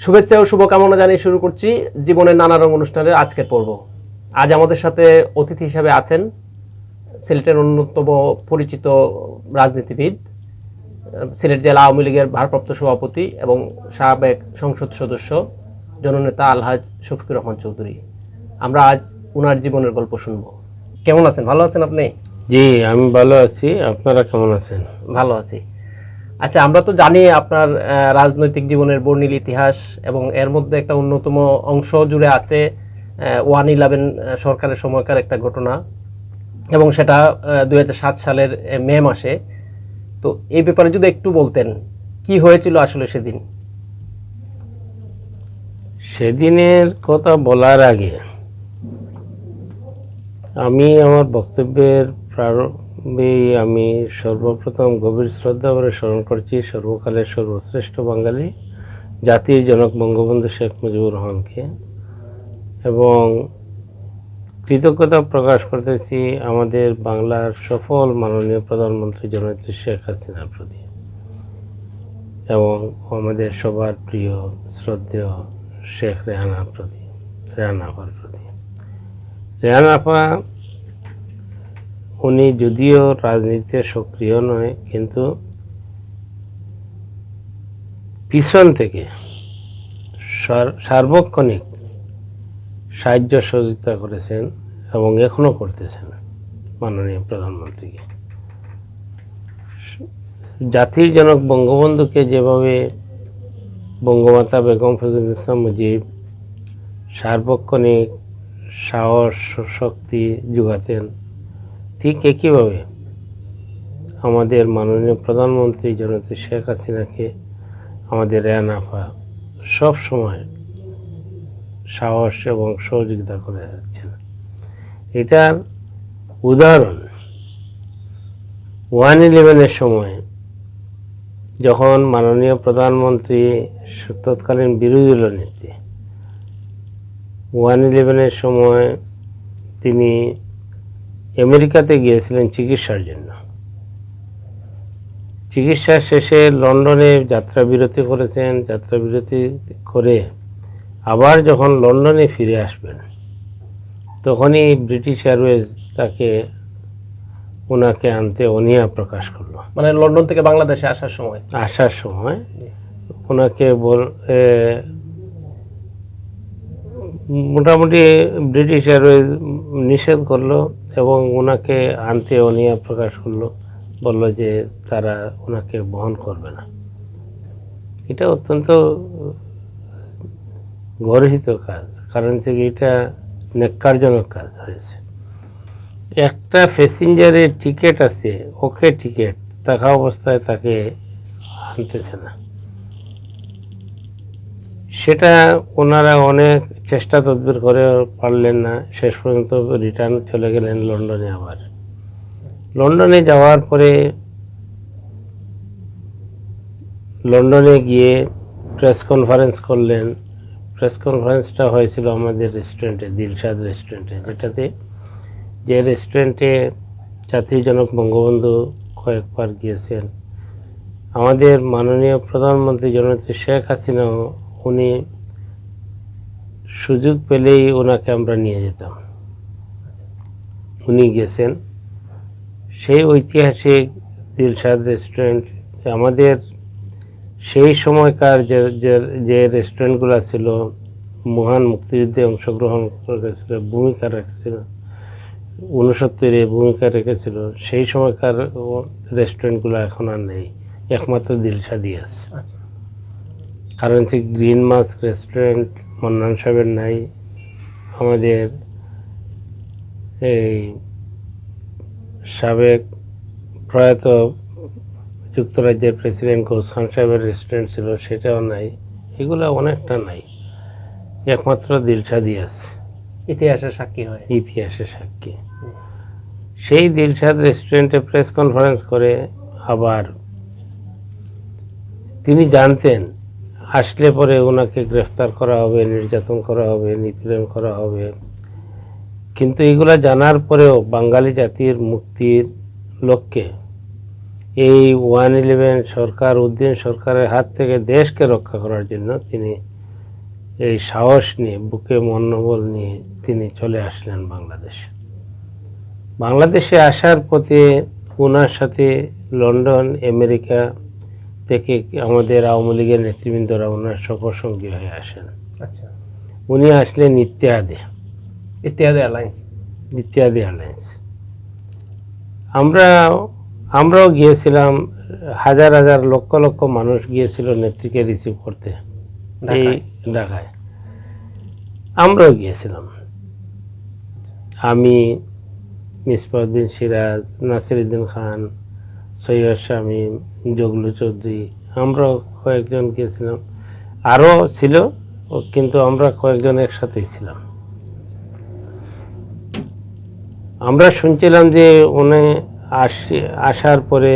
শুভেচ্ছা ও শুভকামনা জানিয়ে শুরু করছি জীবনের নানা রঙ অনুষ্ঠানের আজকের পর্ব। আজ আমাদের সাথে অতিথি হিসেবে আছেন সিলেটের অন্যতম পরিচিত রাজনীতিবিদ, সিলেট জেলা আওয়ামী লীগের ভারপ্রাপ্ত সভাপতি এবং সাবেক সংসদ সদস্য জননেতা আলহাজ শফিকুর রহমান চৌধুরী। আমরা আজ উনার জীবনের গল্প শুনব। কেমন আছেন? ভালো আছেন আপনি? জি, আমি ভালো আছি। আপনারা কেমন আছেন? ভালো আছি। আচ্ছা, আমরা তো জানি আপনার রাজনৈতিক জীবনের বর্ণিল ইতিহাস এবং এর মধ্যে একটা অন্যতম অংশ জুড়ে আছে 1/11 সরকারের সময়কার একটা ঘটনা, এবং সেটা 2007 সালের মে মাসে। তো এই ব্যাপারে যদি একটু বলতেন, কি হয়েছিল আসলে সেদিন? সেদিনের কথা বলার আগে আমি আমার বক্তব্যের প্রারম্ভেই আমি সর্বপ্রথম গভীর শ্রদ্ধা ভরে স্মরণ করছি সর্বকালের সর্বশ্রেষ্ঠ বাঙালি জাতির জনক বঙ্গবন্ধু শেখ মুজিবুর রহমানকে, এবং কৃতজ্ঞতা প্রকাশ করতেছি আমাদের বাংলার সফল মাননীয় প্রধানমন্ত্রী জননেত্রী শেখ হাসিনার প্রতি, এবং আমাদের সবার প্রিয় শ্রদ্ধেয় শেখ রেহানার প্রতি, রেহানা আপার প্রতি। রেহানা আপা উনি যদিও রাজনীতিতে সক্রিয় নয়, কিন্তু পিছন থেকে সার্বক্ষণিক সাহায্য সহযোগিতা করেছেন এবং এখনও করতেছেন মাননীয় প্রধানমন্ত্রীকে। জাতির জনক বঙ্গবন্ধুকে যেভাবে বঙ্গমাতা বেগম ফজিলাতুন্নেসা মুজিব সার্বক্ষণিক সাহস শক্তি যোগাতেন, ঠিক একইভাবে আমাদের মাননীয় প্রধানমন্ত্রী জননেত্রী শেখ হাসিনাকে আমাদের রেহানা আপা সবসময় সাহস এবং সহযোগিতা করে যাচ্ছেন। এটার উদাহরণ 1/11 সময় যখন মাননীয় প্রধানমন্ত্রী তৎকালীন বিরোধী দল নেত্রী 1/11 সময় তিনি আমেরিকাতে গিয়েছিলেন চিকিৎসার জন্য। চিকিৎসা শেষে লন্ডনে যাত্রা বিরতি করেছেন। যাত্রা বিরতি করে আবার যখন লন্ডনে ফিরে আসবেন, তখনই ব্রিটিশ এয়ারওয়েজ ওনাকে আনতে অনীহা প্রকাশ করলো। মানে লন্ডন থেকে বাংলাদেশে আসার সময় ওনাকে মোটামুটি ব্রিটিশ এয়ারওয়েজ নিষেধ করলো এবং ওনাকে আনতে অনীহা প্রকাশ করলো, বলল যে তারা ওনাকে বহন করবে না। এটা অত্যন্ত গর্হিত কাজ, কারণ থেকে এটা ন্যাক্কারজনক কাজ হয়েছে। একটা প্যাসেঞ্জারের টিকিট আছে, ওকে টিকিট থাকা অবস্থায় তাকে আনতেছে না। সেটা ওনারা অনেক চেষ্টা তদবির করে পারলেন না, শেষ পর্যন্ত রিটার্ন চলে গেলেন লন্ডনে। আবার লন্ডনে যাওয়ার পরে লন্ডনে গিয়ে প্রেস কনফারেন্স করলেন। প্রেস কনফারেন্সটা হয়েছিল আমাদের রেস্টুরেন্টে, দিলশাদ রেস্টুরেন্টে, যে রেস্টুরেন্টে জাতির জনক বঙ্গবন্ধু কয়েকবার গিয়েছেন। আমাদের মাননীয় প্রধানমন্ত্রী জননেত্রী শেখ হাসিনাও উনি সুযোগ পেলেই ওনাকে আমরা নিয়ে যেতাম। উনি গেছেন সেই ঐতিহাসিক দিলশাদ রেস্টুরেন্ট। আমাদের সেই সময়কার যে রেস্টুরেন্টগুলো ছিল, মহান মুক্তিযুদ্ধে অংশগ্রহণ করেছিল, ভূমিকা রেখেছিল, 69-এ ভূমিকা রেখেছিল, সেই সময়কার রেস্টুরেন্টগুলো এখন আর নেই, একমাত্র দিলশাদই আছে। কারণ হচ্ছে গ্রিন মাস্ক রেস্টুরেন্ট মন্নান সাহেবের নাই, আমাদের এই সাবেক প্রয়াত যুক্তরাজ্যের প্রেসিডেন্ট গৌস খান সাহেবের রেস্টুরেন্ট ছিল, সেটাও নাই। এগুলো অনেকটা নাই, একমাত্র দিলশাদই আছে। ইতিহাসের সাক্ষী হয়, ইতিহাসের সাক্ষী। সেই দিলশাদ রেস্টুরেন্টে প্রেস কনফারেন্স করে আবার তিনি জানতেন আসলে পরে ওনাকে গ্রেফতার করা হবে, নির্যাতন করা হবে, নিপীড়ন করা হবে, কিন্তু এগুলা জানার পরেও বাঙালি জাতির মুক্তির লক্ষ্যে এই 1/11 সরকার, উদ্দিন সরকারের হাত থেকে দেশকে রক্ষা করার জন্য তিনি এই সাহস নিয়ে, বুকে মনোবল নিয়ে তিনি চলে আসলেন বাংলাদেশে। বাংলাদেশে আসার পথে ওনার সাথে লন্ডন, আমেরিকা থেকে আমাদের আওয়ামী লীগের নেতৃবৃন্দরা ওনার সফরসঙ্গী হয়ে আসেন। আচ্ছা, উনি আসলেন ইত্তেহাদে, ইত্তেহাদ এয়ারলাইন্স। ইত্তেহাদ এয়ারলাইন্স। আমরাও গিয়েছিলাম, হাজার হাজার লক্ষ লক্ষ মানুষ গিয়েছিল নেত্রীকে রিসিভ করতে এই ঢাকায়। আমরাও গিয়েছিলাম, আমি, মিসবাউদ্দিন সিরাজ, নাসিরউদ্দিন খান, সৈয়দ শামীম, জগলু চৌধুরী, আমরাও কয়েকজন গিয়েছিলাম, আরও ছিল, কিন্তু আমরা কয়েকজন একসাথেই ছিলাম। আমরা শুনছিলাম যে উনি আসার পরে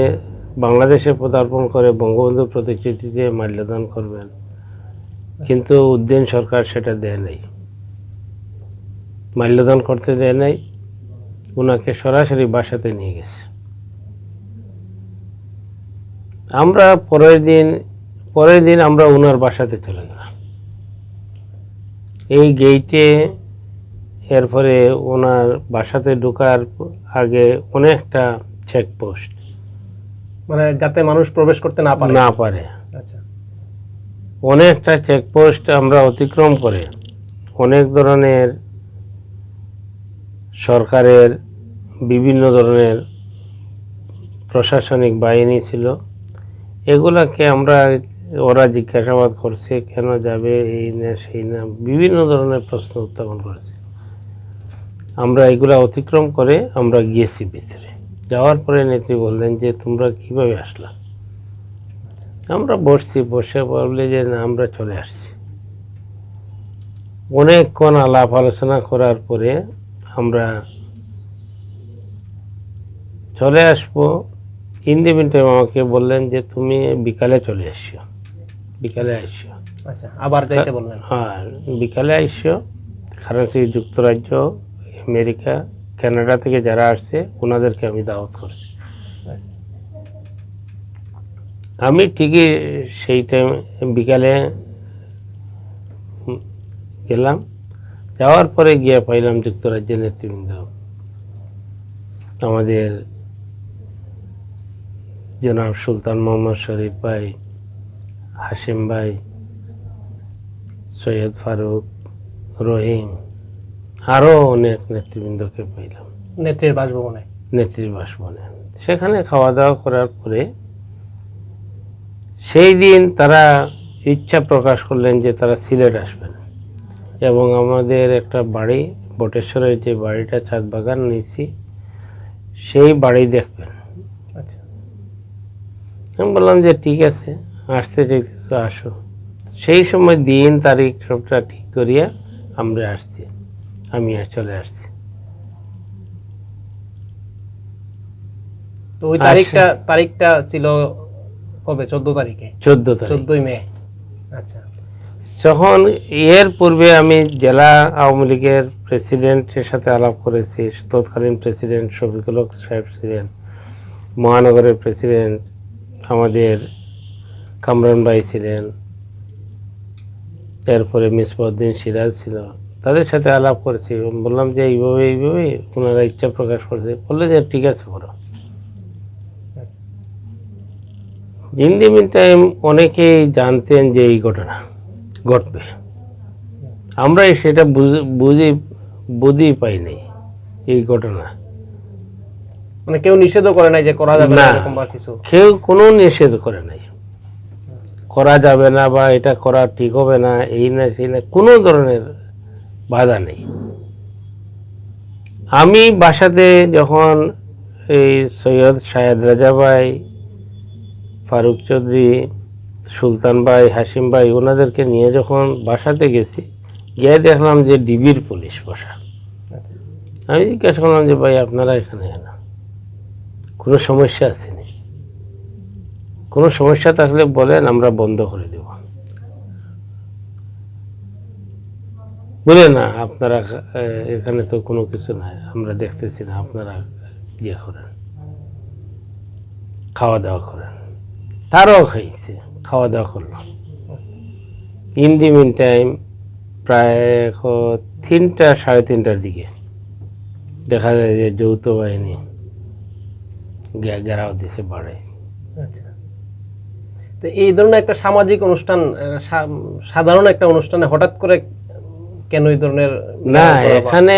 বাংলাদেশে পদার্পণ করে বঙ্গবন্ধুর প্রতিকৃতিতে মাল্যদান করবেন, কিন্তু উদ্দিন সরকার সেটা দেয় নাই, মাল্যদান করতে দেয় নাই। ওনাকে সরাসরি বাসাতে নিয়ে গেছে। আমরা পরের দিন আমরা ওনার বাসাতে চলে গেলাম। এই গেইটে এরপরে ওনার বাসাতে ঢোকার আগে অনেকটা চেকপোস্ট, মানে যাতে মানুষ প্রবেশ করতে না পারে। আচ্ছা, অনেকটা চেকপোস্ট আমরা অতিক্রম করে অনেক ধরনের সরকারের বিভিন্ন ধরনের প্রশাসনিক বাহিনী ছিল। এগুলাকে ওরা জিজ্ঞাসাবাদ করছে, কেন যাবে, এই না সেই না, বিভিন্ন ধরনের প্রশ্ন উত্থাপন করছে। আমরা এগুলা অতিক্রম করে আমরা গিয়েছি ভিতরে। যাওয়ার পরে নেত্রী বললেন যে তোমরা কিভাবে আসলা? আমরা বসে বললে যে না, আমরা চলে আসছি। অনেকক্ষণ আলাপ আলোচনা করার পরে আমরা চলে আসবো। ইন দি মিন টাইম আমাকে বললেন যে তুমি বিকালে চলে আসছো, বিকালে আসছো। আচ্ছা, আবার যাইতে বললেন? হ্যাঁ, বিকালে আসছো, কারণ সেই যুক্তরাজ্য, আমেরিকা, কানাডা থেকে যারা আসছে ওনাদেরকে আমি দাওয়াত করছি। আমি ঠিকই সেই টাইম বিকালে গেলাম। যাওয়ার পরে গিয়ে পাইলাম যুক্তরাজ্যের নেতৃবৃন্দ, আমাদের জনাব সুলতান মোহাম্মদ শরীফ ভাই, হাশিম ভাই, সৈয়দ ফারুক, রহিম, আরও অনেক নেতৃবৃন্দকে পাইলাম নেত্রীর বাসভবনে। সেখানে খাওয়া দাওয়া করার পরে সেই দিন তারা ইচ্ছা প্রকাশ করলেন যে তারা সিলেট আসবেন এবং আমাদের একটা বাড়ি, বটেশ্বরের যে বাড়িটা ছাদ বাগান নিয়েছি, সেই বাড়ি দেখবেন। আচ্ছা, আমি বললাম যে ঠিক আছে, আসতে চাইতেছো আসো। সেই সময় দিন তারিখ সবটা ঠিক করিয়া আমরা আসছি, আমি চলে আসছি। তো ওই তারিখটা ছিল কবে? 14 তারিখে। 14 মে। আচ্ছা, যখন এর পূর্বে আমি জেলা আওয়ামী লীগের প্রেসিডেন্টের সাথে আলাপ করেছি, তৎকালীন প্রেসিডেন্ট শফিকুল হক সাহেব ছিলেন, মহানগরের প্রেসিডেন্ট আমাদের কামরান ভাই ছিলেন, এরপরে মিসবাউদ্দিন সিরাজ ছিল, তাদের সাথে আলাপ করেছি। বললাম যে এইভাবে ওনারা ইচ্ছা প্রকাশ করছে। বললে যে ঠিক আছে করো। ইন দি মিন টাইম অনেকেই জানতেন যে এই ঘটনা ঘটবে, আমরা সেটা বুঝি পাই নাই এই ঘটনা। মানে কেউ নিষেধও করে নাই যে করা যাবে না এরকম বা কিছু? কেউ কোনো নিষেধ করে নাই, করা যাবে না বা এটা করা ঠিক হবে না, এই না সেই না, কোনো ধরনের বাধা নেই। আমি বাসাতে যখন এই সৈয়দ শাহেদ রাজা ভাই, ফারুক চৌধুরী, সুলতান ভাই, হাসিম ভাই, ওনাদেরকে নিয়ে যখন বাসাতে গেছি, গিয়ে দেখলাম যে ডিবির পুলিশ বসা। আমি জিজ্ঞাসা করলাম যে ভাই আপনারা এখানে কেন, কোনো সমস্যা আছে নি? কোনো সমস্যা থাকলে বলেন, আমরা বন্ধ করে দেব। বলে না, আপনারা এখানে তো কোনো কিছু নাই, আমরা দেখতেছি না, আপনারা ইয়ে করেন, খাওয়া দাওয়া করেন। তারাও খাইছে, খাওয়া দাওয়া করলো। ইন দি মিন টাইম প্রায় 3টা 3:30টার দিকে দেখা যায় যে যৌথ বাহিনী ঘেরাও দিছে বাড়ে। আচ্ছা, তো এই ধরনের একটা সামাজিক অনুষ্ঠান, সাধারণ একটা অনুষ্ঠানে হঠাৎ করে কেন এই ধরনের না, এখানে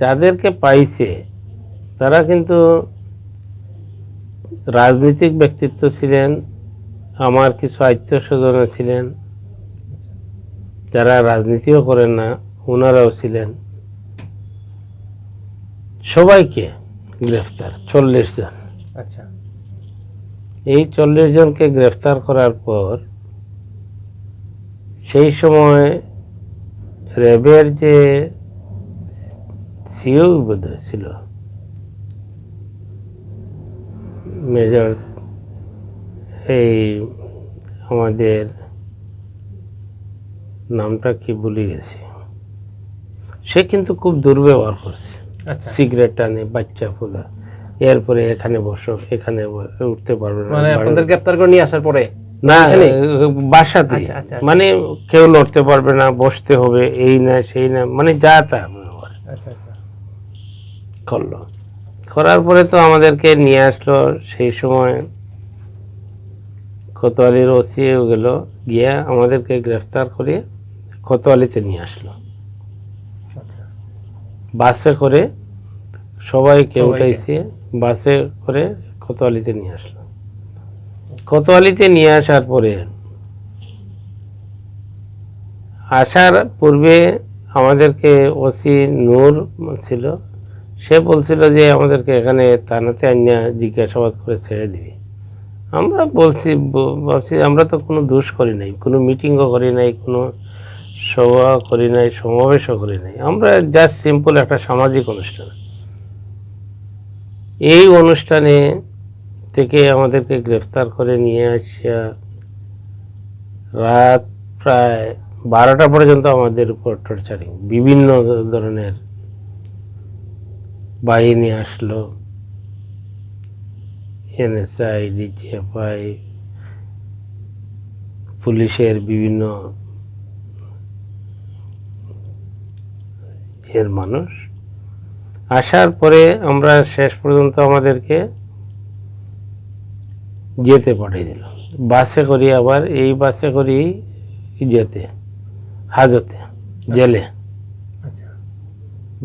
যাদেরকে পাইছে তারা কিন্তু রাজনৈতিক ব্যক্তিত্ব ছিলেন, আমার কিছু আত্মীয় স্বজন ছিলেন, যারা রাজনীতিও করেন না ওনারাও ছিলেন। সবাইকে গ্রেফতার, 40 জন। আচ্ছা, এই 40 জনকে গ্রেফতার করার পর সেই সময় র্যাবের যে সিও বোধহয় ছিল, মেজর, এই আমাদের নামটা কি ভুলে গেছি, সে কিন্তু খুব দুর্ব্যবহার করছে। আচ্ছা, সিগারেট টানে বাচ্চা ফুলা, এরপরে এখানে বসো, এখানে উঠতে পারবে না, মানে আপনাদের গ্রেফতার করে নিয়ে আসার পরে না এখানে? বাসাতে, আচ্ছা, আচ্ছা, মানে কেউ লড়তে পারবে না, বসতে হবে, এই না সেই না, মানে যা তা আচ্ছা, আচ্ছা, করলো। করার পরে তো আমাদেরকে নিয়ে আসলো। সেই সময় কোতোয়ালির ওসি গেল, গিয়া আমাদেরকে গ্রেফতার করে কোতোয়ালিতে নিয়ে আসলো আচ্ছা, বাসে করে। সবাইকে সবাইকে। উঠাইছে, বাসে করে কোতোয়ালিতে নিয়ে আসলো। কোতোয়ালিতে নিয়ে আসার পরে, আসার পূর্বে আমাদেরকে ওসি নূর ছিল, সে বলছিল যে আমাদেরকে এখানে থানাতে আনিয়া জিজ্ঞাসাবাদ করে ছেড়ে দিবি। আমরা ভাবছি আমরা তো কোনো দোষ করি নাই, কোনো মিটিংও করি নাই, কোনো সভা করি নাই, সমাবেশও করি নাই, আমরা জাস্ট সিম্পল একটা সামাজিক অনুষ্ঠান। এই অনুষ্ঠানে থেকে আমাদেরকে গ্রেফতার করে নিয়ে আসিয়া রাত প্রায় 12টা পর্যন্ত আমাদের উপর টর্চারিং, বিভিন্ন ধরনের বাহিনী আসলো, এনএসআই, ডিজিএফআই, পুলিশের বিভিন্ন এর মানুষ আসার পরে আমরা শেষ পর্যন্ত আমাদেরকে যেতে পাঠিয়ে দিল বাসে করি। আবার এই বাসে করি যেতে হাজতে, জেলে। আচ্ছা,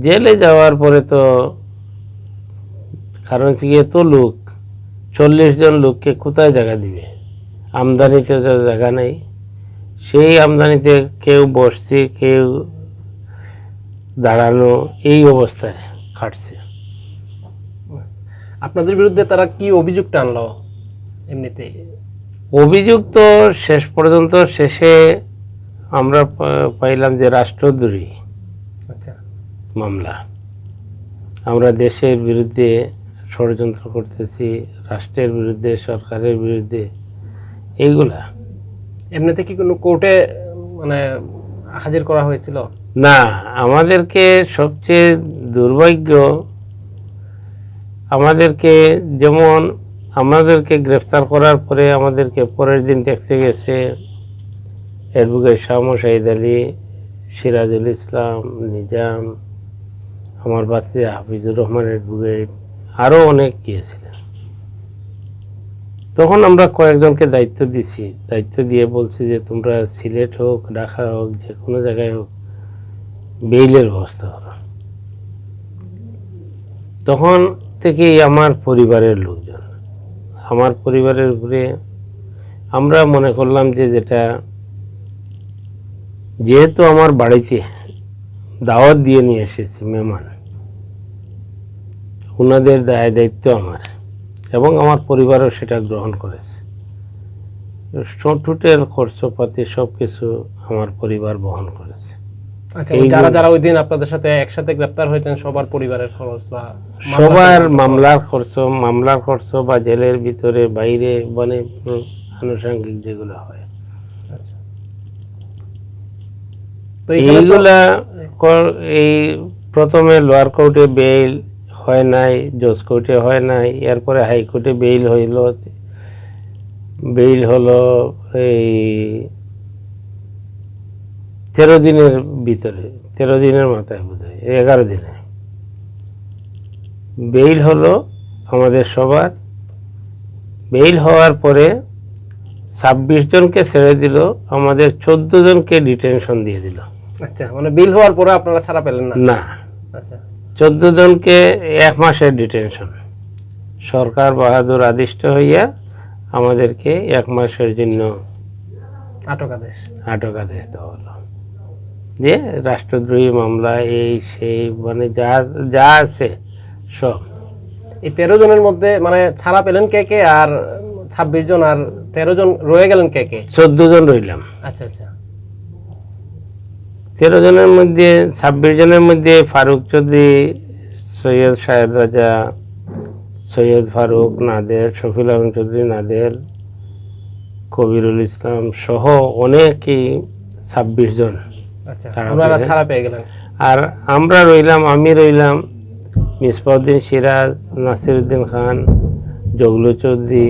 জেলে যাওয়ার পরে তো কারণ গিয়ে তো লোক 40 জন লোককে কোথায় জায়গা দিবে, আমদানিতে তো জায়গা নেই। সেই আমদানিতে কেউ বসছে, কেউ দাঁড়ানো, এই অবস্থায় কাটছে। আপনাদের বিরুদ্ধে তারা কি অভিযোগটা আনলো? এমনিতে অভিযোগ তো শেষ পর্যন্ত শেষে আমরা পাইলাম যে রাষ্ট্রদ্রোহী আচ্ছা, মামলা। আমরা দেশের বিরুদ্ধে ষড়যন্ত্র করতেছি, রাষ্ট্রের বিরুদ্ধে, সরকারের বিরুদ্ধে, এইগুলা। এমনিতে কি কোনো কোর্টে মানে হাজির করা হয়েছিল? না, আমাদেরকে সবচেয়ে দুর্ভাগ্য, আমাদেরকে যেমন আমাদেরকে গ্রেফতার করার পরে আমাদেরকে পরের দিন দেখতে গেছে অ্যাডভোকেট শাহ মোশাহিদ আলী, সিরাজুল ইসলাম, নিজাম, আমার বাচ্চা হাফিজুর রহমান অ্যাডভোকেট, আরও অনেক গিয়েছিলেন। তখন আমরা কয়েকজনকে দায়িত্ব দিছি, দায়িত্ব দিয়ে বলছি যে তোমরা সিলেট হোক, ঢাকা হোক, যে কোনো জায়গায় হোক, বেইলের ব্যবস্থা করো। তখন থেকেই আমার পরিবারের লোকজন, আমার পরিবারের উপরে আমরা মনে করলাম যে যেহেতু আমার বাড়িতে দাওয়াত দিয়ে নিয়ে এসেছি মেহমান, ওনাদের দায়িত্ব আমার, এবং আমার পরিবারও সেটা গ্রহণ করেছে। টোটাল খরচপাতি সব কিছু আমার পরিবার বহন করেছে। আচ্ছা, যারা যারা ওই দিন আপনাদের সাথে একসাথে গ্রেফতার হয়েছেন সবার পরিবারের খরচ বা সবার মামলার খরচ বা জেলের ভিতরে বাইরে, মানে আনুষঙ্গিক যেগুলো হয়, আচ্ছা, তো এইখানে তো- এইগুলা এই প্রথমে লোয়ার কোর্টে বেইল হয় নাই, জজ কোর্টে হয় নাই, এরপরে হাইকোর্টে বেইল হলো এই 13 দিনের ভিতরে, 13 দিনের মাথায় বোধহয় 11 দিনে বেইল হলো আমাদের সবার। বেইল হওয়ার পরে 26 জনকে ছেড়ে দিল, আমাদের 14 জনকে ডিটেনশন দিয়ে দিল। আচ্ছা, মানে বিল হওয়ার পরে আপনারা ছাড়া পেলেন না? না, আচ্ছা, 14 জনকে 1 মাসের ডিটেনশন। সরকার বাহাদুর আদিষ্ট হইয়া আমাদেরকে 1 মাসের জন্য আটক আদেশ দেওয়া হলো, যে রাষ্ট্রদ্রোহী মামলা এই সেই মানে যা যা আছে সব। এই 13 জনের মধ্যে মানে ছাড়া পেলেন কে কে, আর 26 জন আর 13 জন রয়ে গেলেন কে কে? 14 জন রইলাম। আচ্ছা আচ্ছা, 13 জনের মধ্যে 26 জনের মধ্যে ফারুক চৌধুরী, সৈয়দ শাহেদ রাজা, সৈয়দ ফারুক, নাদের, শফিল আলম চৌধুরী নাদের, কবিরুল ইসলাম সহ অনেকেই 26 জন আচ্ছা, ছাড়া আপনারা পেলেন। ছাড়া পেয়ে গেলেন। আর আমরা রইলাম, আমি রইলাম, মিসবাউদ্দিন সিরাজ, নাসিরউদ্দিন খান, জগলু চৌধুরী,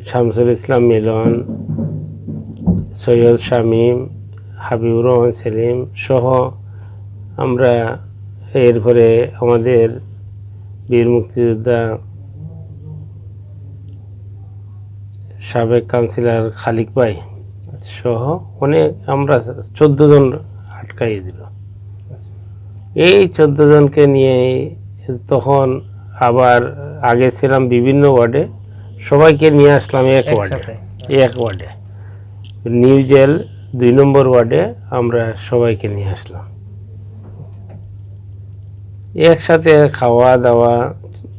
শামসুল ইসলাম মিলন, সৈয়দ শামীম, হাবিবুর রহমান সেলিম সহ আমরা। এরপরে আমাদের বীর মুক্তিযোদ্ধা সাবেক কাউন্সিলর খালিক ভাই সহ অনেক, আমরা 14 জন আটকাইয়ে দিল। এই 14 জনকে নিয়ে তখন আবার আগে ছিলাম বিভিন্ন ওয়ার্ডে, সবাইকে নিয়ে আসলাম এক ওয়ার্ডে, নিউ জেল 2 নম্বর ওয়ার্ডে আমরা সবাইকে নিয়ে আসলাম। একসাথে খাওয়া দাওয়া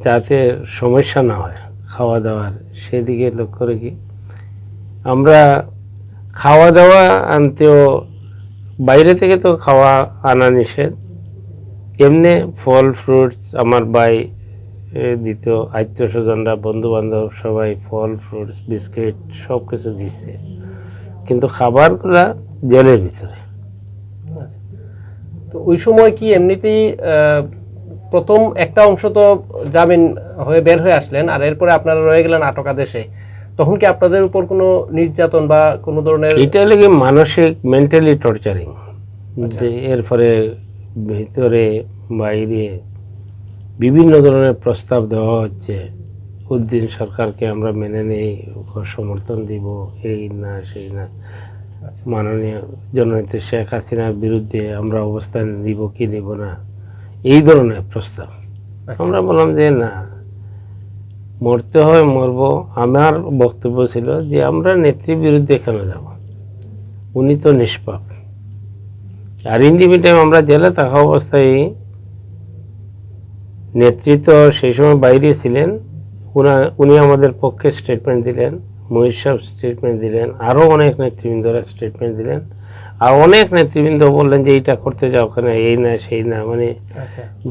যাতে সমস্যা না হয় খাওয়া দাওয়ার, সেদিকে লক্ষ্য রেখে আমরা খাওয়া দাওয়া আনতেও, বাইরে থেকে তো খাওয়া আনা নিষেধ, এমনি ফল ফ্রুটস আমার ভাই দিত, আত্মীয় স্বজনরা বন্ধু বান্ধব সবাই ফল ফ্রুটস বিস্কিট সব কিছু দিছে, কিন্তু খাবারগুলা জেলের ভিতরে। তো ওই সময় কি এমনিতেই প্রথম একটা অংশ তো জামিন হয়ে বের হয়ে আসলেন, আর এরপরে আপনারা রয়ে গেলেন আটক আদেশে, তখন কি আপনাদের উপর কোনো নির্যাতন বা কোনো ধরনের? এটা লেগে মানসিক মেন্টালি টর্চারিং, এরপরে ভিতরে বাইরে বিভিন্ন ধরনের প্রস্তাব দেওয়া হচ্ছে, উদ্দিন সরকারকে আমরা মেনে নেই, সমর্থন দিব, এই না সেই না, মাননীয় জননেত্রী শেখ হাসিনার বিরুদ্ধে আমরা অবস্থান নিব কি নিব না, এই ধরনের প্রস্তাব। আমরা বললাম যে না, মরতে হয় মরব। আমার বক্তব্য ছিল যে আমরা নেত্রীর বিরুদ্ধে কেন যাব, উনি তো নিষ্পাপ। আর ইন দি মিন আমরা জেলে থাকা অবস্থায় নেতৃত্ব সেই সময় বাইরে ছিলেন, উনি আমাদের পক্ষে স্টেটমেন্ট দিলেন, মহিষ সাহেব স্টেটমেন্ট দিলেন, আরও অনেক নেতৃবৃন্দরা স্টেটমেন্ট দিলেন, আর অনেক নেতৃবৃন্দ বললেন যে এইটা করতে যাও কেন, এই না সেই না, মানে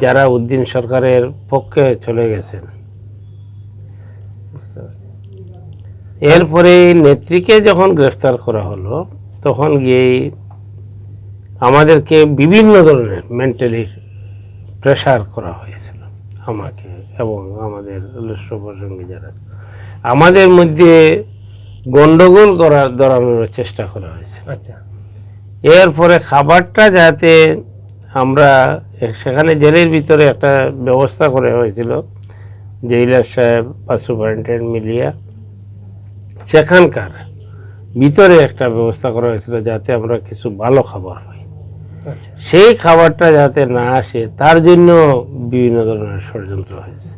যারা উদ্দিন সরকারের পক্ষে চলে গেছেন। এরপরে নেত্রীকে যখন গ্রেফতার করা হলো, তখন গিয়ে আমাদেরকে বিভিন্ন ধরনের মেন্টালি প্রেশার করা হয়েছিল আমাকে এবং আমাদের সঙ্গে যারা, আমাদের মধ্যে গন্ডগোল ধরানোর চেষ্টা করা হয়েছে। আচ্ছা, এরপরে খাবারটা যাতে আমরা, সেখানে জেলের ভিতরে একটা ব্যবস্থা করা হয়েছিল, জেইলার সাহেব বা সুপারিনটেন্ডেন্ট মিলিয়া, সেখানকার ভিতরে একটা ব্যবস্থা করা হয়েছিল যাতে আমরা কিছু ভালো খাবার পাই। সেই খাবারটা যাতে না আসে তার জন্য বিভিন্ন ধরনের ষড়যন্ত্র হয়েছে।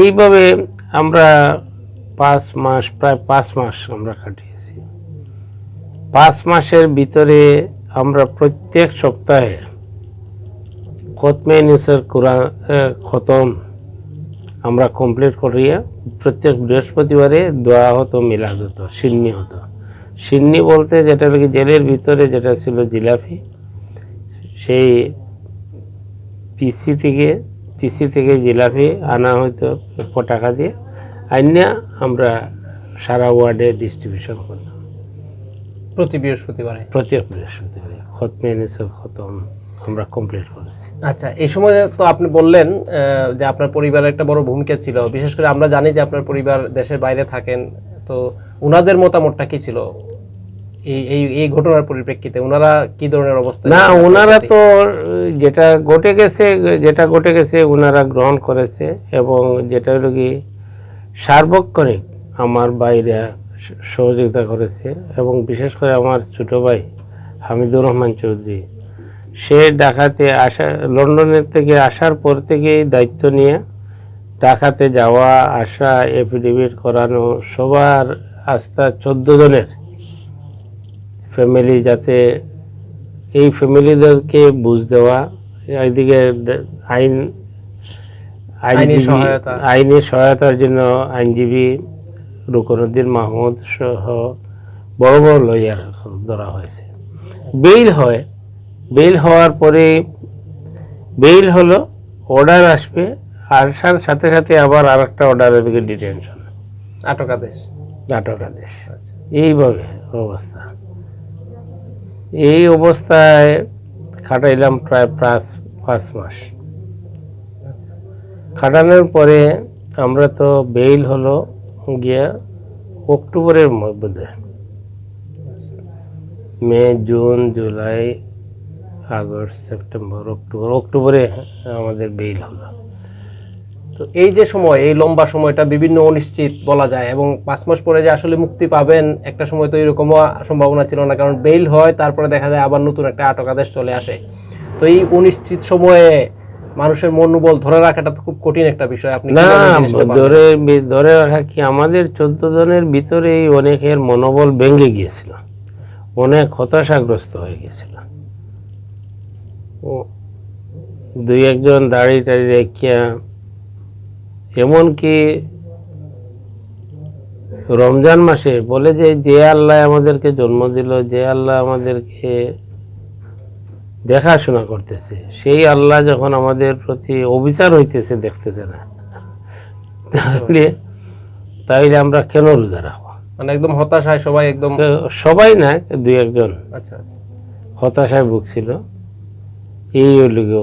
এইভাবে আমরা 5 মাস, প্রায় 5 মাস আমরা কাটিয়েছি। 5 মাসের ভিতরে আমরা প্রত্যেক সপ্তাহে খতমে নিউজের কোরআন খতম আমরা কমপ্লিট করিয়া প্রত্যেক বৃহস্পতিবারে দোয়া হতো, মিলাদ হতো, সিন্নি হতো। সিন্নি বলতে যেটা নাকি জেলের ভিতরে যেটা ছিল জিলাপি, সেই পিসি থেকে জিলাপি আনা হয়তো টাকা দিয়ে, আইনা আমরা সারা ওয়ার্ডে ডিস্ট্রিবিউশন করতাম প্রতি বৃহস্পতিবারে। খতমে নিউজের খতম আমরা কমপ্লিট করেছি। আচ্ছা, এই সময় তো আপনি বললেন যে আপনার পরিবারের একটা বড় ভূমিকা ছিল, বিশেষ করে আমরা জানি যে আপনার পরিবার দেশের বাইরে থাকেন, তো ওনাদের মতামতটা কি ছিল এই এই এই ঘটনার পরিপ্রেক্ষিতে? ওনারা কি ধরনের অবস্থা? না, ওনারা তো যেটা ঘটে গেছে ওনারা গ্রহণ করেছে, এবং যেটা হলো কি সার্বক্ষণিক আমার ভাইরা সহযোগিতা করেছে, এবং বিশেষ করে আমার ছোট ভাই হামিদুর রহমান চৌধুরী, সে ঢাকাতে লন্ডনের থেকে আসার পর থেকেই দায়িত্ব নিয়ে ঢাকাতে যাওয়া আসা, এফিডেভিট করানো, সবার আস্থা 14 জনের ফ্যামিলি, যাতে এই ফ্যামিলিদেরকে বুঝ দেওয়া, এইদিকে আইনি সহায়তার জন্য আইনজীবী রুকনুদ্দিন মাহমুদ সহ বড় বড় লয়ার ধরা হয়েছে। বেইল হওয়ার পরে বেইল হলো, অর্ডার আসবে, আসার সাথে সাথে আবার আর একটা অর্ডার, এদিকে ডিটেনশন, আটক আদেশ। এইভাবে অবস্থা। এই অবস্থায় খাটাইলাম প্রায় 5 মাস। খাটানোর পরে আমরা তো বেইল হলো গিয়া অক্টোবরের মধ্যে, মে, জুন, জুলাই, আগস্ট, সেপ্টেম্বর, অক্টোবরে আমাদের বেইল হলো। তো এই যে সময়, এই লম্বা সময়টা বিভিন্ন অনিশ্চিত বলা যায়, এবং 5 মাস পরে যে আসলে মুক্তি পাবেন একটা সময় তো এরকমও সম্ভাবনা ছিল না, কারণ বেইল হয়, তারপরে দেখা যায় আবার নতুন একটা আটক আদেশ চলে আসে। তো এই অনিশ্চিত সময়ে মানুষের মনোবল ধরে রাখাটা তো খুব কঠিন একটা বিষয়। আপনি না, ধরে রাখা কি, আমাদের 14 জনের ভিতরেই অনেকের মনোবল ভেঙে গিয়েছিল, অনেক হতাশাগ্রস্ত হয়ে গিয়েছিল। ও 2-1 দাড়ি রেখিয়া, এমনকি রমজান মাসে বলে যে আল্লাহ আমাদেরকে জন্ম দিল, যে আল্লাহ আমাদেরকে দেখাশোনা করতেছে, সেই আল্লাহ যখন আমাদের প্রতি অবিচার হইতেছে, দেখতেছে না, তাহলে আমরা কেন রোজা রাখবো? মানে একদম হতাশায় সবাই, একদম সবাই না, 2-1 আচ্ছা হতাশায় ভুগছিল। এই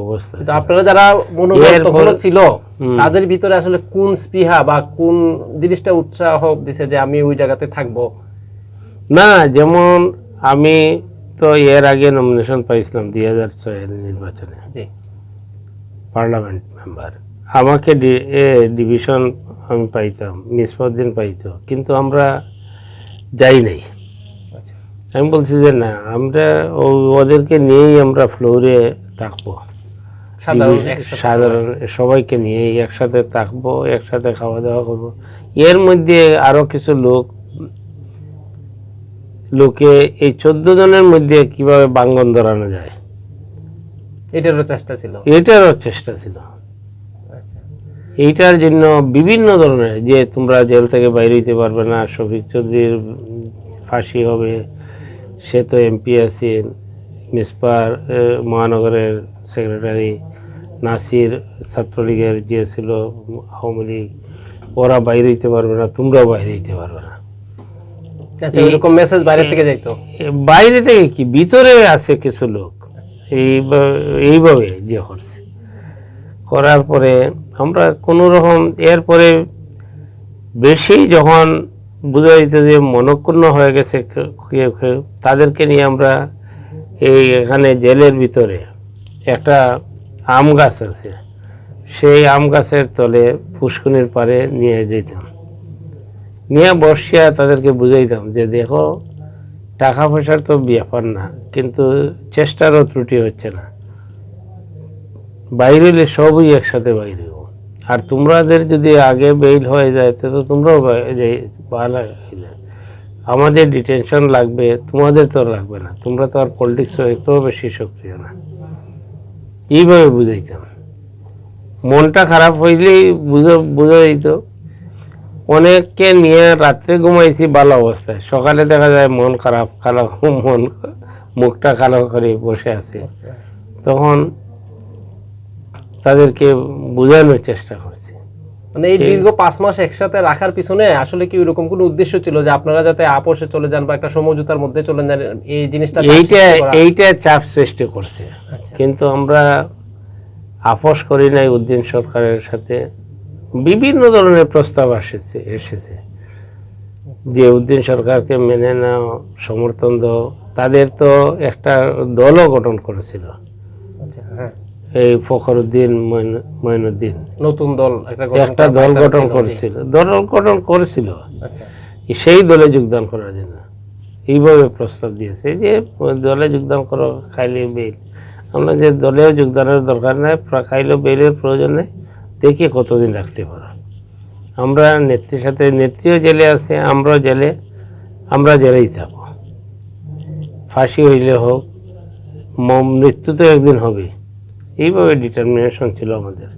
অবস্থা। আপনারা যারা মনোবল ছিল, তাদের ভিতরে আসলে কোন স্পৃহা বা কোন জিনিসটা উৎসাহ দিছে যে আমি ওই জায়গাতে থাকবো? না, যেমন আমি তো এর আগে নমিনেশন পাইছিলাম 2006 নির্বাচনে, পার্লামেন্ট মেম্বার। আমাকে ডিভিশন আমি পাইতাম, মিসফুদ্দিন পাইতো, কিন্তু আমরা যাই নাই। আমি বলছি যে না, আমরা ওদেরকে নিয়েই আমরা ফ্লোরে থাকবো, সাধারণ সবাইকে নিয়ে একসাথে থাকবো, একসাথে খাওয়া দাওয়া করবো। এর মধ্যে আরো কিছু লোকে এই 14 জনের মধ্যে কিভাবে বাঙ্গন ধরানো যায়, এটারও চেষ্টা ছিল। এইটার জন্য বিভিন্ন ধরনের, যে তোমরা জেল থেকে বাইরে হইতে পারবে না, শফিক চৌধুরীর ফাঁসি হবে, সে তো এমপি আছেন, মিসপার মহানগরের সেক্রেটারি, নাসির ছাত্রলীগের যে ছিল আওয়ামী লীগ, ওরা বাইরে হইতে পারবে না, তোমরাও বাইরে হইতে পারবে না। এরকম মেসেজ বাইরে থেকে যাইতো। বাইরে থেকে কি, ভিতরে আছে কিছু লোক এইভাবে যে করছে। করার পরে আমরা কোনো রকম, এরপরে বেশি যখন বোঝা যেত যে মনক্ষুণ্ণ হয়ে গেছে কেউ, তাদেরকে নিয়ে আমরা এখানে জেলের ভিতরে একটা আম গাছ আছে, সেই আম গাছের তলে পুষ্কনির পাড়ে নিয়ে যেতাম, নিয়ে বসিয়া তাদেরকে বুঝাইতাম যে দেখো, টাকা পয়সার তো ব্যাপার না, কিন্তু চেষ্টারও ত্রুটি হচ্ছে না, বাইরে হলে সবই একসাথে বাইরে হবো। আর তোমাদের যদি আগে বেইল হয়ে যায় তো তোমরাও ভালো, আমাদের ডিটেনশন লাগবে, তোমাদের তো লাগবে না, তোমরা তো আর পলিটিক্স এত বেশি সক্রিয় না। এইভাবে বুঝাইতাম। মনটা খারাপ হইলেই বুঝা দিত। অনেককে নিয়ে রাত্রে ঘুমাইছি ভালো অবস্থায়, সকালে দেখা যায় মন খারাপ, মুখটা কালো করে বসে আছে, তখন তাদেরকে বোঝানোর চেষ্টা করছি। মানে এই দীর্ঘ 5 মাস একসাথে রাখার পিছনে আসলে কি ওইরকম কোনো উদ্দেশ্য ছিল যে আপনারা যাতে আপোষে চলে যান বা একটা সমঝোতার মধ্যে চলে যান, এই জিনিসটা এইটা চাপ সৃষ্টি করছে। কিন্তু আমরা আপোষ করি নাই। উদ্দিন সরকারের সাথে বিভিন্ন ধরনের প্রস্তাব এসেছে, যে উদ্দিন সরকারকে মেনে নাও, সমর্থন দাও, তাদের তো একটা দলও গঠন করেছিল, আচ্ছা, হ্যাঁ, এই ফখরুদ্দিন মঈনুদ্দিন নতুন দল একটা দল গঠন করেছিল, আচ্ছা, সেই দলে যোগদান করার জন্য এইভাবে প্রস্তাব দিয়েছে যে দলে যোগদান করো, খাইলে বেল। আমরা যে দলেও যোগদানের দরকার নাই, খাইলেও বেলের প্রয়োজন নেই, দেখি কতদিন রাখতে পারো। আমরা নেত্রীর সাথে, নেত্রীও জেলে আছে, আমরাও জেলে, আমরা জেলেই থাকবো, ফাঁসি হইলে হোক, মৃত্যু তো একদিন হবে। এইভাবে ডিটারমিনেশন ছিল আমাদের।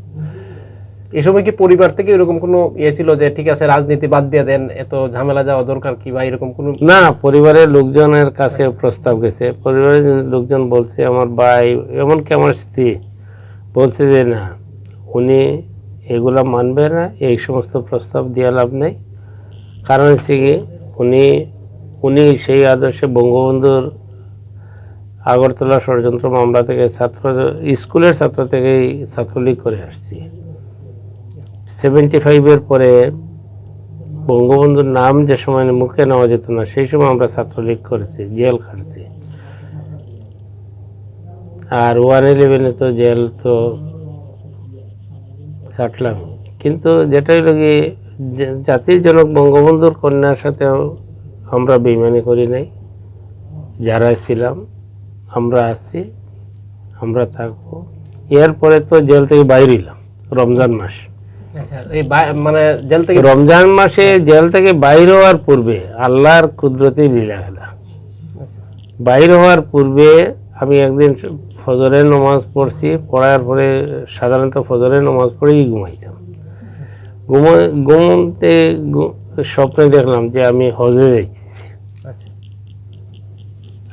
এই সময় কি পরিবার থেকে এরকম কোনো ছিল যে ঠিক আছে রাজনীতি বাদ দিয়ে দেন, এত ঝামেলা যাওয়া দরকার কি, বা এরকম কোনো? না, পরিবারের লোকজনের কাছে প্রস্তাব গেছে, পরিবারের লোকজন বলছে, আমার ভাই এমনকি আমার স্ত্রী বলছে যে না, উনি এগুলা মানবে না, এই সমস্ত প্রস্তাব দিয়ে লাভ নেই। কারণ হচ্ছে কি, উনি সেই আদর্শে বঙ্গবন্ধুর আগরতলা ষড়যন্ত্র মামলা থেকে স্কুলের ছাত্র থেকেই ছাত্রলীগ করে আসছি। 75-এর পরে বঙ্গবন্ধুর নাম যে সময় মুখে নেওয়া যেত না, সেই সময় আমরা ছাত্রলীগ করেছি, জেল খাটছি। আর 111-এ তো জেল তো কাটলাম, কিন্তু যেটাই লোকে জাতির জনক বঙ্গবন্ধুর কন্যার সাথে আমরা বেইমানি করি নাই। যারা ছিলাম আমরা আছি, আমরা থাকবো। এরপরে তো জেল থেকে বাইরে এলাম রমজান মাস। আচ্ছা, এই মানে জেল থেকে রমজান মাসে জেল থেকে বাইরে হওয়ার পূর্বে আল্লাহর কুদরতি লীলা খেলা। বাইরে হওয়ার পূর্বে আমি একদিন ফজরের নামাজ পড়ছি, পড়ার পরে সাধারণত ফজরের নামাজ পড়েই ঘুমাইতাম। ঘুমতে স্বপ্নে দেখলাম যে আমি হজে যাইতেছি,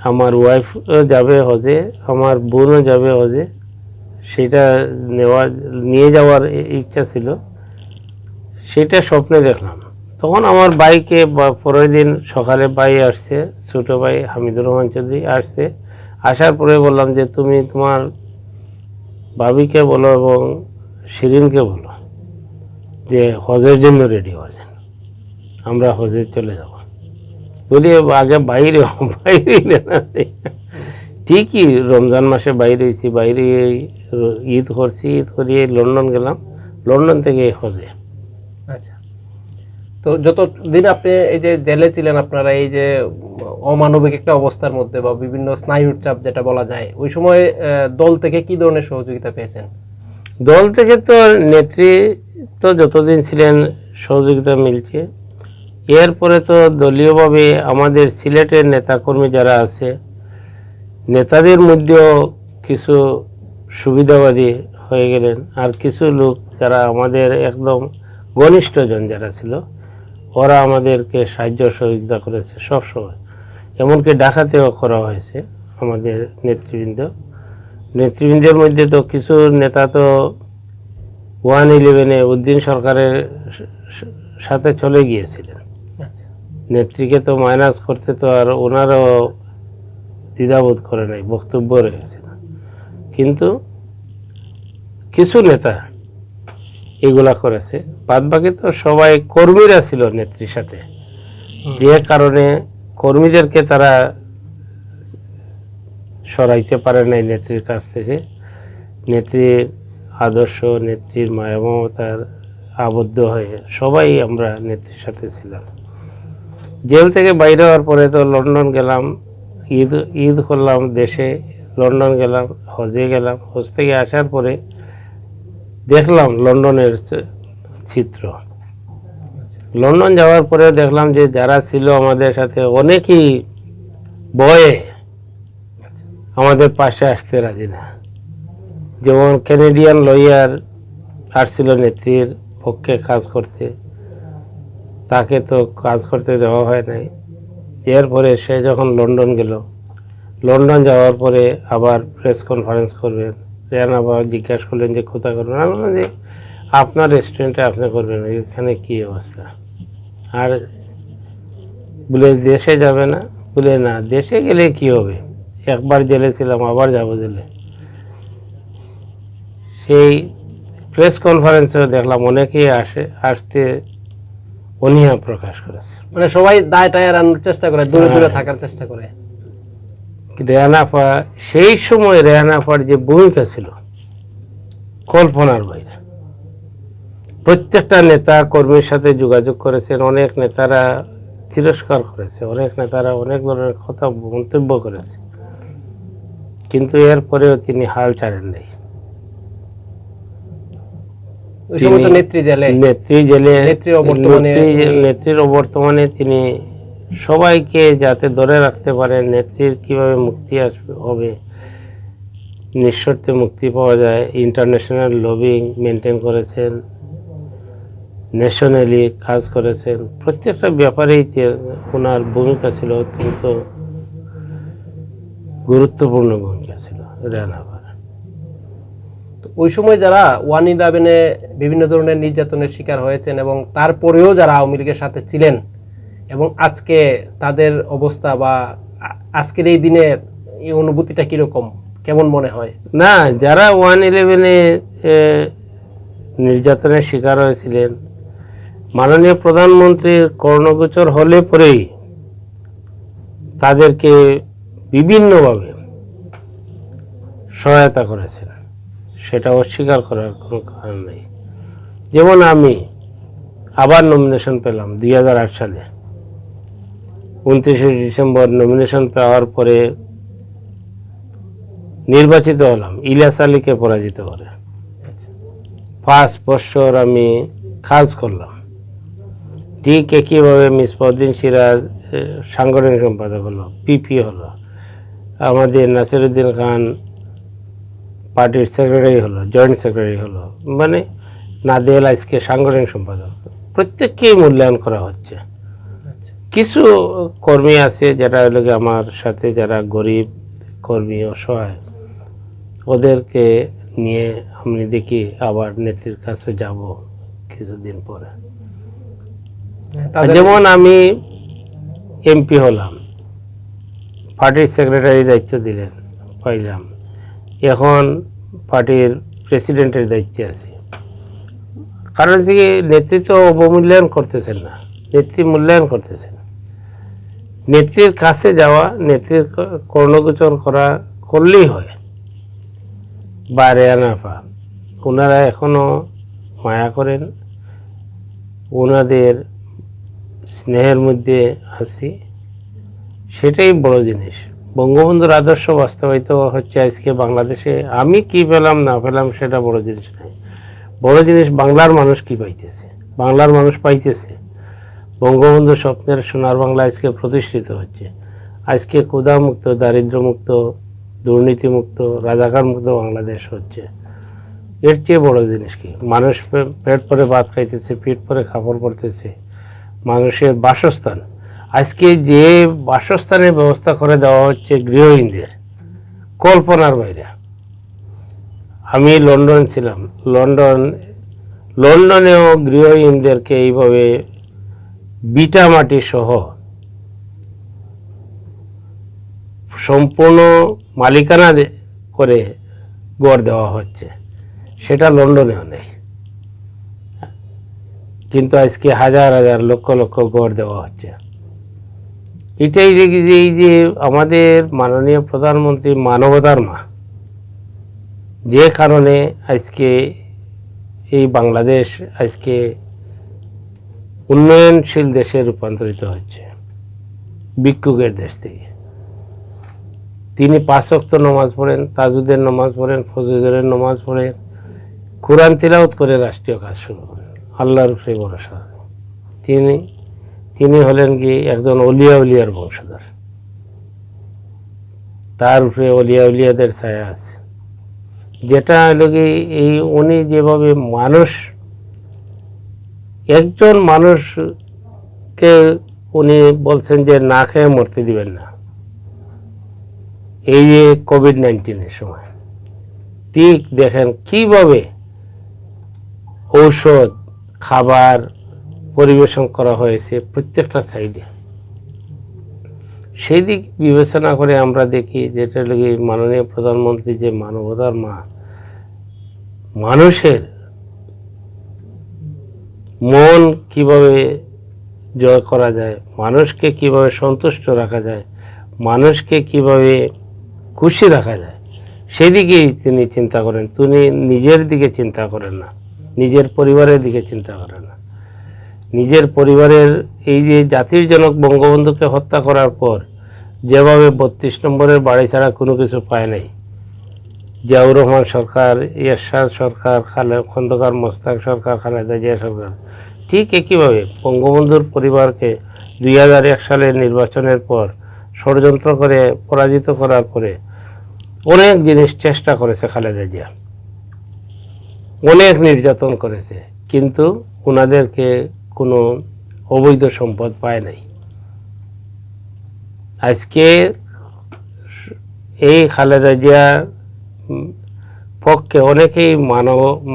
আমার ওয়াইফ যাবে হজে, আমার বোনও যাবে হজে। সেটা নিয়ে যাওয়ার ইচ্ছা ছিল, সেটা স্বপ্নে দেখলাম। তখন আমার ভাইকে, পরের দিন সকালে ভাই আসছে, ছোটো ভাই হামিদুর রহমান চৌধুরী আসছে। আসার পরে বললাম যে তুমি তোমার ভাবিকে বলো এবং শিরিনকে বলো যে হজের জন্য রেডি হয়ে যান, আমরা হজে চলে যাব। বলি আগে বাইরে ঠিকই রমজান মাসে বাইরে হয়েছি, বাইরে ঈদ করছি, ঈদ করিয়ে লন্ডন গেলাম, লন্ডন থেকে হজে। আচ্ছা, তো যতদিন আপনি এই যে জেলে ছিলেন, আপনারা এই যে অমানবিক একটা অবস্থার মধ্যে বা বিভিন্ন স্নায়ুর চাপ যেটা বলা যায়, ওই সময় দল থেকে কি ধরনের সহযোগিতা পেয়েছেন? দল থেকে তো নেত্রী তো যতদিন ছিলেন সহযোগিতা মিলছে। এরপরে তো দলীয়ভাবে আমাদের সিলেটের নেতাকর্মী যারা আছে, নেতাদের মধ্যেও কিছু সুবিধাবাদী হয়ে গেলেন। আর কিছু লোক যারা আমাদের একদম ঘনিষ্ঠজন যারা ছিল, ওরা আমাদেরকে সাহায্য সহযোগিতা করেছে সবসময়। এমনকি ডাকাতেও করা হয়েছে আমাদের নেতৃবৃন্দের মধ্যে। তো কিছু নেতা তো 111-এ উদ্দিন সরকারের সাথে চলে গিয়েছিলেন। নেত্রীকে তো মাইনাস করতে তো আর ওনারও দ্বিধাবোধ করে নাই, বক্তব্য রয়েছে। কিন্তু কিছু নেতা এগুলা করেছে, বাদ বাকি তো সবাই কর্মীরা ছিল নেত্রীর সাথে, যে কারণে কর্মীদেরকে তারা সরাইতে পারে নাই নেত্রীর কাছ থেকে। নেত্রীর আদর্শ, নেত্রীর মায়া মমতার আবদ্ধ হয়ে সবাই আমরা নেত্রীর সাথে ছিলাম। জেল থেকে বাইরে হওয়ার পরে তো লন্ডন গেলাম, ঈদ করলাম দেশে, লন্ডন গেলাম, হজে গেলাম। হজ থেকে আসার পরে দেখলাম লন্ডনের চিত্র। লন্ডন যাওয়ার পরে দেখলাম যে যারা ছিল আমাদের সাথে, অনেকেই ভয়ে আমাদের পাশে আসতে রাজি না। যেমন ক্যানেডিয়ান লয়ার আসছিল নেত্রীর পক্ষে কাজ করতে, তাকে তো কাজ করতে দেওয়া হয় নাই। এরপরে সে যখন লন্ডন গেল, লন্ডন যাওয়ার পরে আবার প্রেস কনফারেন্স করবেন, রেন আবার জিজ্ঞাসা করলেন যে কোথায় করবেন। আমি বললাম যে আপনার রেস্টুরেন্টে আপনি করবেন, এখানে কী অবস্থা। আর বলে দেশে যাবে না, বলে না, দেশে গেলে কি হবে, একবার জেলে ছিলাম, আবার যাব জেলে। সেই প্রেস কনফারেন্সেও দেখলাম অনেকেই আসতে অনীহা প্রকাশ করেছে। মানে সবাই দায়টা এড়ানোর চেষ্টা করে, দূরে দূরে থাকার চেষ্টা করে। রেহান আপা সেই সময় রেহান আপার যে ভূমিকা ছিল কল্পনার বাইরে। প্রত্যেকটা নেতা কর্মীর সাথে যোগাযোগ করেছেন, অনেক নেতারা তিরস্কার করেছে, অনেক নেতারা অনেক ধরনের কথা মন্তব্য করেছে, কিন্তু এরপরেও তিনি হাল ছাড়েন নাই। ওই সময় তো নেত্রী জেলে, নেত্রীর অবর্তমানে তিনি সবাইকে যাতে ধরে রাখতে পারেন, নেত্রীর কিভাবে মুক্তি হবে, নিঃশর্তে মুক্তি পাওয়া যায়, ইন্টারন্যাশনাল লবিং মেনটেন করেছেন, ন্যাশনালি কাজ করেছেন। প্রত্যেকটা ব্যাপারেই ওনার ভূমিকা ছিল অত্যন্ত গুরুত্বপূর্ণ ভূমিকা ছিল রেহান আপার। ওই সময় যারা 111-এ বিভিন্ন ধরনের নির্যাতনের শিকার হয়েছেন এবং তারপরেও যারা আওয়ামী লীগের সাথে ছিলেন, এবং আজকে তাদের অবস্থা বা আজকের এই দিনের এই অনুভূতিটা কিরকম, কেমন মনে হয়? না, যারা 111-এ নির্যাতনের শিকার হয়েছিলেন, মাননীয় প্রধানমন্ত্রীর কর্ণগোচর হলে পরেই তাদেরকে বিভিন্নভাবে সহায়তা করেছেন, সেটা অস্বীকার করার কোনো কারণ নেই। যেমন আমি আবার নমিনেশন পেলাম 2008 সালে, 29শে ডিসেম্বর নমিনেশন পাওয়ার পরে নির্বাচিত হলাম ইলিয়াস আলীকে পরাজিত করে। 5 বছর আমি কাজ করলাম। ঠিক একইভাবে মিসবাউদ্দিন সিরাজ সাংগঠনিক সম্পাদক হলো, পিপি হলো, আমাদের নাসিরুদ্দিন খান পার্টির সেক্রেটারি হলো, জয়েন্ট সেক্রেটারি হলো, মানে নাদিয়াল আজকে সাংগঠনিক সম্পাদক। প্রত্যেককেই মূল্যায়ন করা হচ্ছে। কিছু কর্মী আছে যারা হলো আমার সাথে, যারা গরিব কর্মী, অসহায়, ওদেরকে নিয়ে আমি দেখি আবার নেত্রীর কাছে যাব কিছুদিন পরে। যেমন আমি এমপি হলাম, পার্টির সেক্রেটারি দায়িত্ব দিলেন, পাইলাম, এখন পার্টির প্রেসিডেন্টের দায়িত্বে আছি। কারণ যে নেত্রী তো অবমূল্যায়ন করতেছেন না, নেত্রী মূল্যায়ন করতেছেন। নেত্রীর কাছে যাওয়া, নেত্রীর কর্ণগোচর করলেই হয়। বা রেহান আপা, ওনারা এখনো মায়া করেন, ওনাদের স্নেহের মধ্যে আছি, সেটাই বড় জিনিস। বঙ্গবন্ধুর আদর্শ বাস্তবায়িত হচ্ছে আজকে বাংলাদেশে। আমি কি পেলাম না পেলাম সেটা বড় জিনিস নয়, বড় জিনিস বাংলার মানুষ কি পাইতেছে। বাংলার মানুষ পাইতেছে বঙ্গবন্ধু স্বপ্নের সোনার বাংলা আজকে প্রতিষ্ঠিত হচ্ছে। আজকে ক্ষুধামুক্ত, দারিদ্র্যমুক্ত, দুর্নীতিমুক্ত, রাজাকার মুক্ত বাংলাদেশ হচ্ছে। এর চেয়ে বড় জিনিস কি? মানুষ পেট পরে ভাত খাইতেছে, পেট পরে কাপড় পরতেছে, মানুষের বাসস্থান। আজকে যে বাসস্থানের ব্যবস্থা করে দেওয়া হচ্ছে গৃহহীনদের, কল্পনার বাইরে। আমি লন্ডন ছিলাম, লন্ডনেও গৃহহীনদেরকে এইভাবে বিটা মাটি সহ সম্পূর্ণ মালিকানা করে গড় দেওয়া হচ্ছে, সেটা লন্ডনেও নেই। কিন্তু আজকে হাজার হাজার লক্ষ লক্ষ গড় দেওয়া হচ্ছে। এটাই দেখি যে এই যে আমাদের মাননীয় প্রধানমন্ত্রী মানবতার মা, যে কারণে আজকে এই বাংলাদেশ আজকে উন্নয়নশীল দেশে রূপান্তরিত হচ্ছে, ভিক্ষুকের দেশ থেকে। তিনি 5 ওয়াক্ত নামাজ পড়েন, তাজুদের নামাজ পড়েন, ফজরের নামাজ পড়েন, কোরআন তিলাওয়াত করে রাষ্ট্রীয় কাজ শুরু করেন, আল্লাহর উপরে ভরসা। তিনি হলেন কি একজন উলিয়ার বংশধর, তার উপরে উলিয়াদের ছায়া আছে। যেটা হলো কি এই উনি যেভাবে একজন মানুষকে উনি বলছেন যে না খেয়ে মরতে দিবেন না, এই যে কোভিড-19 সময় ঠিক দেখেন কিভাবে ঔষধ, খাবার পরিবেশন করা হয়েছে প্রত্যেকটা সাইডে। সেই দিক বিবেচনা করে আমরা দেখি যেটা লাগে মাননীয় প্রধানমন্ত্রী যে মানবতার মা, মানুষের মন কিভাবে জয় করা যায়, মানুষকে কিভাবে সন্তুষ্ট রাখা যায়, মানুষকে কিভাবে খুশি রাখা যায়, সেদিকেই তিনি চিন্তা করেন। তিনি নিজের দিকে চিন্তা করেন না, নিজের পরিবারের দিকে চিন্তা করেন না। নিজের পরিবারের এই যে জাতির জনক বঙ্গবন্ধুকে হত্যা করার পর যেভাবে ৩২ নম্বরের বাড়ি ছাড়া কোনো কিছু পায় নাই, জিয়াউর রহমান সরকার, এরশাদ সরকার, খন্দকার মোশতাক সরকার, খালেদা জিয়া সরকার, ঠিক একইভাবে বঙ্গবন্ধুর পরিবারকে ২০০১ সালের নির্বাচনের পর ষড়যন্ত্র করে পরাজিত করার পরে অনেক জিনিস চেষ্টা করেছে খালেদা জিয়া, অনেক নির্যাতন করেছে, কিন্তু ওনাদেরকে কোনো অবৈধ সম্পদ পায় নাই। আজকে এই খালেদা জিয়ার পক্ষে অনেকেই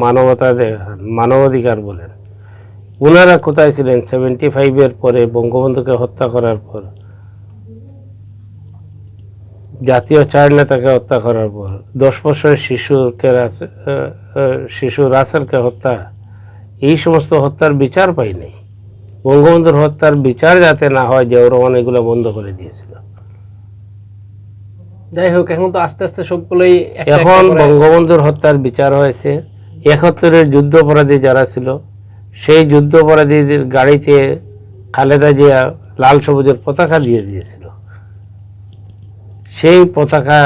মানবতা দেখান, মানবাধিকার বলেন। ওনারা কোথায় ছিলেন 75-এর পরে, বঙ্গবন্ধুকে হত্যা করার পর, জাতীয় চার নেতাকে হত্যা করার পর, 10 বছরের শিশু রাসেলকে হত্যা, এই সমস্ত হত্যার বিচার পাই নাই। বঙ্গবন্ধুর হত্যার বিচার যাতে না হয়, জিয়াউর রহমান এগুলো বন্ধ করে দিয়েছিল। যাই হোক, এখন তো আস্তে আস্তে সবগুলোই এখন বঙ্গবন্ধুর হত্যার বিচার হয়েছে। ৭১-এর যুদ্ধাপরাধী যারা ছিল, সেই যুদ্ধাপরাধীদের গাড়িতে খালেদা জিয়া লাল সবুজের পতাকা দিয়ে দিয়েছিল, সেই পতাকা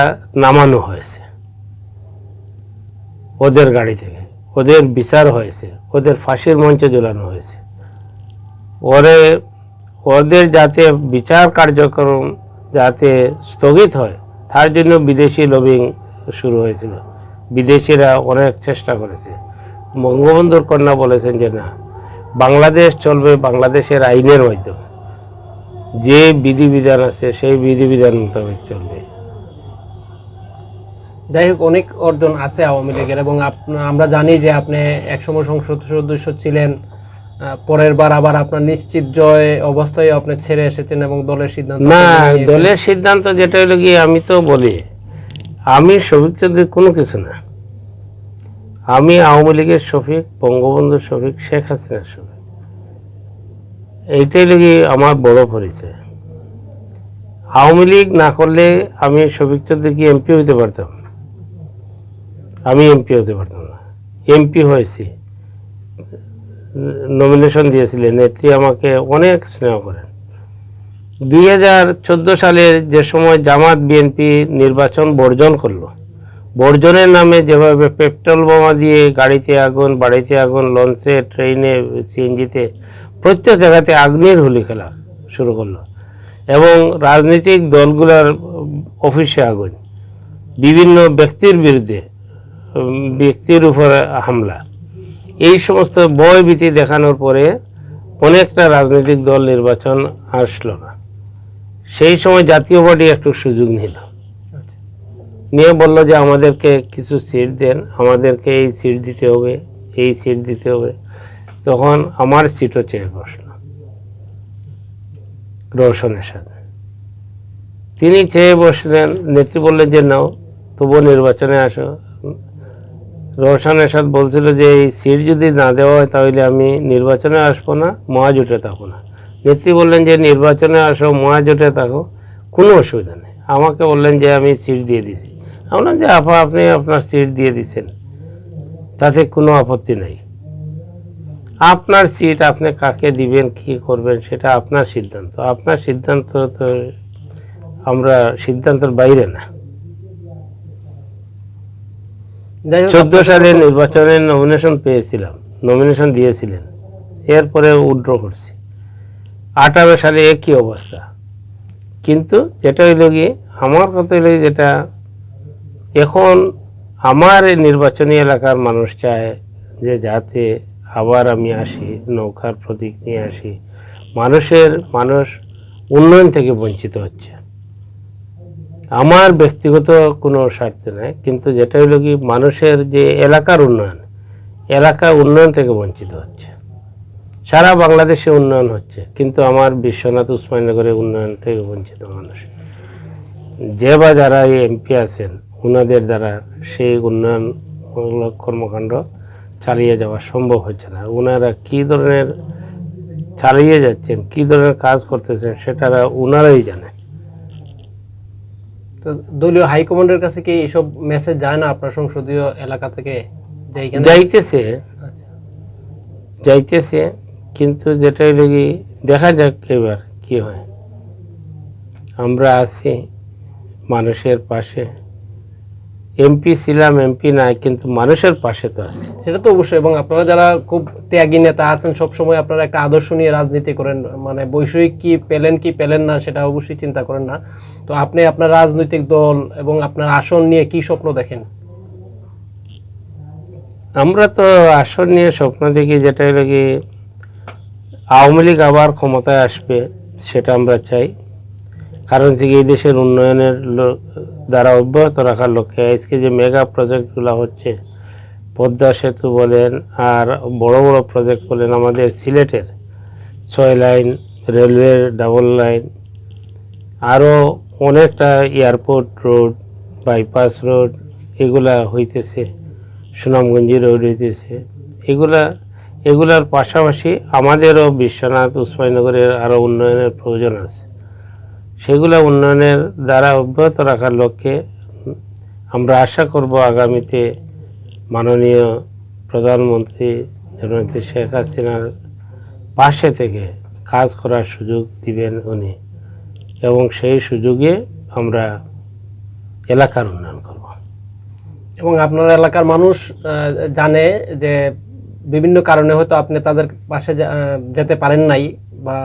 নামানো হয়েছে ওদের গাড়ি থেকে, ওদের বিচার হয়েছে, ওদের ফাঁসির মঞ্চে ঝুলানো হয়েছে। ওদের যাতে বিচার কার্যক্রম যাতে স্থগিত হয়, তার জন্য বিদেশি লবিং শুরু হয়েছিল। বিদেশিরা অনেক চেষ্টা করেছে। বঙ্গবন্ধুর কন্যা বলেছেন যে না, বাংলাদেশ চলবে বাংলাদেশের আইনের মাধ্যমে, যে বিধিবিধান আছে সেই বিধিবিধান মোতাবেক চলবে। যাই হোক, অনেক অর্জন আছে আওয়ামী লীগের, এবং আমরা জানি যে আপনি একসময় সংসদ সদস্য ছিলেন, পরের বার আবার আপনার নিশ্চিত জয় অবস্থায় আপনি ছেড়ে এসেছেন এবং দলের সিদ্ধান্ত না, দলের সিদ্ধান্ত যেটা হলো কি, আমি তো বলি আমি শফিক চৌধুরী কোনো কিছু না। আমি আওয়ামী লীগের শফিক, বঙ্গবন্ধুর শফিক, শেখ হাসিনার শফিক, এইটাই লাগি আমার বড় পরিচয়। আওয়ামী লীগ না করলে আমি শফিক চৌধুরী কি এমপি হইতে পারতাম? আমি এমপি হতে পারতাম না। এমপি হয়েছি, নমিনেশন দিয়েছিলেন, নেত্রী আমাকে অনেক স্নেহ করেন। 2014 সালের যে সময় জামাত বিএনপি নির্বাচন বর্জন করলো, বর্জনের নামে যেভাবে পেট্রোল বোমা দিয়ে গাড়িতে আগুন, বাড়িতে আগুন, লঞ্চে, ট্রেনে, সিএনজিতে, প্রত্যেক জায়গাতে আগুনের হোলি খেলা শুরু করলো, এবং রাজনৈতিক দলগুলোর অফিসে আগুন, বিভিন্ন ব্যক্তির বিরুদ্ধে, ব্যক্তির উপরে হামলা, এই সমস্ত ভয়ভীতি দেখানোর পরে অনেকটা রাজনৈতিক দল নির্বাচন আসলো না। সেই সময় জাতীয় পার্টি একটু সুযোগ নিল, নিয়ে বলল যে আমাদেরকে কিছু সিট দেন, আমাদেরকে এই সিট দিতে হবে, এই সিট দিতে হবে। তখন আমার সিটও চেয়ে বসল রওশনের সাথে। তিনি চেয়ে বসলেন, নেত্রী বললেন যে নাও, তবুও নির্বাচনে আসো। রওশন এরশাদ বলছিল যে এই সিট যদি না দেওয়া হয় তাহলে আমি নির্বাচনে আসবো না, মহাজোটে থাকবো না। নেত্রী বললেন যে নির্বাচনে আসো, মহাজোটে থাকো, কোনো অসুবিধা নেই। আমাকে বললেন যে আমি সিট দিয়ে দিছি। আমি বললাম যে আপনি আপনার সিট দিয়ে দিচ্ছেন, তাতে কোনো আপত্তি নেই। আপনার সিট আপনি কাকে দিবেন, কী করবেন, সেটা আপনার সিদ্ধান্ত। আপনার সিদ্ধান্ত তো আমরা সিদ্ধান্তের বাইরে না। 14 সালে নির্বাচনের নমিনেশন পেয়েছিলাম, নমিনেশন দিয়েছিলেন, এরপরে উইথড্র করছি। 18 সালে একই অবস্থা। কিন্তু যেটা হইল গিয়ে, আমার কথা হইল যেটা এখন আমার নির্বাচনী এলাকার মানুষ চায় যে যাতে আবার আমি আসি, নৌকার প্রতীক নিয়ে আসি। মানুষ উন্নয়ন থেকে বঞ্চিত হচ্ছে, আমার ব্যক্তিগত কোনো স্বার্থে নয়, কিন্তু যেটা হইল কি মানুষের যে এলাকার উন্নয়ন থেকে বঞ্চিত হচ্ছে। সারা বাংলাদেশে উন্নয়ন হচ্ছে, কিন্তু আমার বিশ্বনাথ উসমানীনগরে উন্নয়ন থেকে বঞ্চিত মানুষ। যে বা যারা এই এমপি আছেন, ওনাদের দ্বারা সেই উন্নয়নমূলক কর্মকাণ্ড চালিয়ে যাওয়া সম্ভব হচ্ছে না। ওনারা কী ধরনের চালিয়ে যাচ্ছেন, কি ধরনের কাজ করতেছেন সেটা ওনারাই জানে। তো দলীয় হাইকমান্ডের কাছে কি এসব মেসেজ যায় না আপনার সংসদীয় এলাকা থেকে যে এখানে যাইতেছে আচ্ছা। যাইতেছে কিন্তু যেটাই লাগি দেখা যাক এবার কি হয়। আমরা আছি মানুষের পাশে, এমপি ছিলাম এমপি নাই কিন্তু মানুষের পাশে তো আছি। সেটা তো অবশ্যই, এবং আপনারা যারা খুব ত্যাগী নেতা আছেন সব সময় আপনারা একটা আদর্শ নিয়ে রাজনীতি করেন, মানে বৈষয়িক কি পেলেন না সেটা অবশ্যই চিন্তা করেন না। তো আপনি আপনার রাজনৈতিক দল এবং আপনার আসন নিয়ে কি স্বপ্ন দেখেন? আমরা তো আসন নিয়ে স্বপ্ন দেখি যেটাই লাগি আওয়ামী লীগ আবার ক্ষমতায় আসবে সেটা আমরা চাই। কারণ হচ্ছে কি এই দেশের উন্নয়নের দ্বারা অব্যাহত রাখার লক্ষ্যে আজকে যে মেগা প্রজেক্টগুলো হচ্ছে, পদ্মা সেতু বলেন আর বড় বড় প্রজেক্ট বলেন, আমাদের সিলেটের 6 লাইন রেলওয়ের ডাবল লাইন, আরও অনেকটা এয়ারপোর্ট রোড, বাইপাস রোড এগুলা হইতেছে, সুনামগঞ্জি রোড হইতেছে। এগুলার পাশাপাশি আমাদেরও বিশ্বনাথ উসমানীনগরের আরও উন্নয়নের প্রয়োজন আছে। সেগুলো উন্নয়নের দ্বারা অব্যাহত রাখার লক্ষ্যে আমরা আশা করব আগামীতে মাননীয় প্রধানমন্ত্রী জননেত্রী শেখ হাসিনার পাশে থেকে কাজ করার সুযোগ দিবেন উনি, এবং সেই সুযোগে আমরা এলাকার উন্নয়ন করব। এবং আপনার এলাকার মানুষ জানে যে বিভিন্ন কারণে হয়তো আপনি তাদের পাশে যেতে পারেন নাই, বা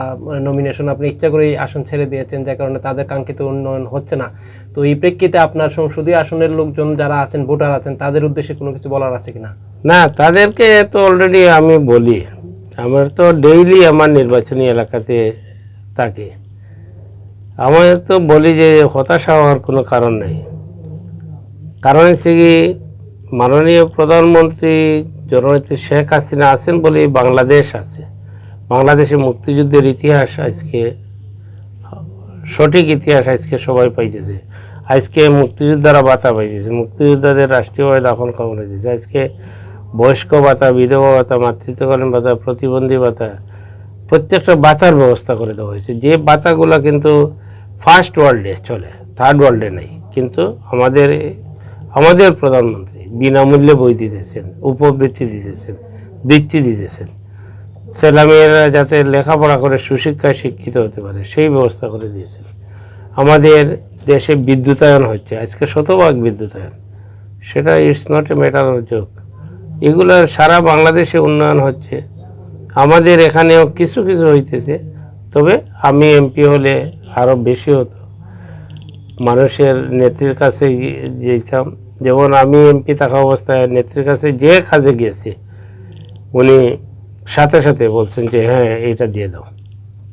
নমিনেশন আপনি ইচ্ছা করেই আসন ছেড়ে দিয়েছেন, যে কারণে তাদের কাঙ্ক্ষিত উন্নয়ন হচ্ছে না। তো এই প্রেক্ষিতে আপনার সংসদীয় আসনের লোকজন যারা আছেন, ভোটার আছেন, তাদের উদ্দেশ্যে কোনো কিছু বলার আছে কিনা? না, তাদেরকে তো অলরেডি আমি বলি, আমার তো ডেইলি আমার নির্বাচনী এলাকাতে থাকি, আমার তো বলি যে হতাশা হওয়ার কোনো কারণ নেই। কারণ হচ্ছে কি মাননীয় প্রধানমন্ত্রী জননেত্রী শেখ হাসিনা আছেন বলেই বাংলাদেশ আছে। বাংলাদেশে মুক্তিযুদ্ধের ইতিহাস আজকে, সঠিক ইতিহাস আজকে সবাই পাইতেছে। আজকে মুক্তিযোদ্ধারা ভাতা পাইতেছে, মুক্তিযোদ্ধাদের রাষ্ট্রীয়ভাবে দাফন কামড়ে দিয়েছে। আজকে বয়স্ক ভাতা, বিধবা ভাতা, মাতৃত্বকালীন ভাতা, প্রতিবন্ধী ভাতা, প্রত্যেকটা ভাতার ব্যবস্থা করে দেওয়া হয়েছে। যে ভাতাগুলো কিন্তু ফার্স্ট ওয়ার্ল্ডে চলে, থার্ড ওয়ার্ল্ডে নেই, কিন্তু আমাদের প্রধানমন্ত্রী বিনামূল্যে বই দিতেছেন, উপবৃত্তি দিতেছেন, বৃত্তি দিতেছেন, ছেলেমেয়েরা যাতে লেখাপড়া করে সুশিক্ষায় শিক্ষিত হতে পারে সেই ব্যবস্থা করে দিয়েছেন। আমাদের দেশে বিদ্যুতায়ন হচ্ছে, আজকে শতভাগ বিদ্যুতায়ন, সেটা it's not a matter of joke. এগুলার সারা বাংলাদেশে উন্নয়ন হচ্ছে, আমাদের এখানেও কিছু কিছু হইতেছে। তবে আমি এমপি হলে আরও বেশি হতো, মানুষের নেত্রীর কাছে যেতাম। যেমন আমি এমপি থাকা অবস্থায় নেত্রীর কাছে যে কাজে গিয়েছি, উনি সাথে সাথে বলছেন যে হ্যাঁ এইটা দিয়ে দাও।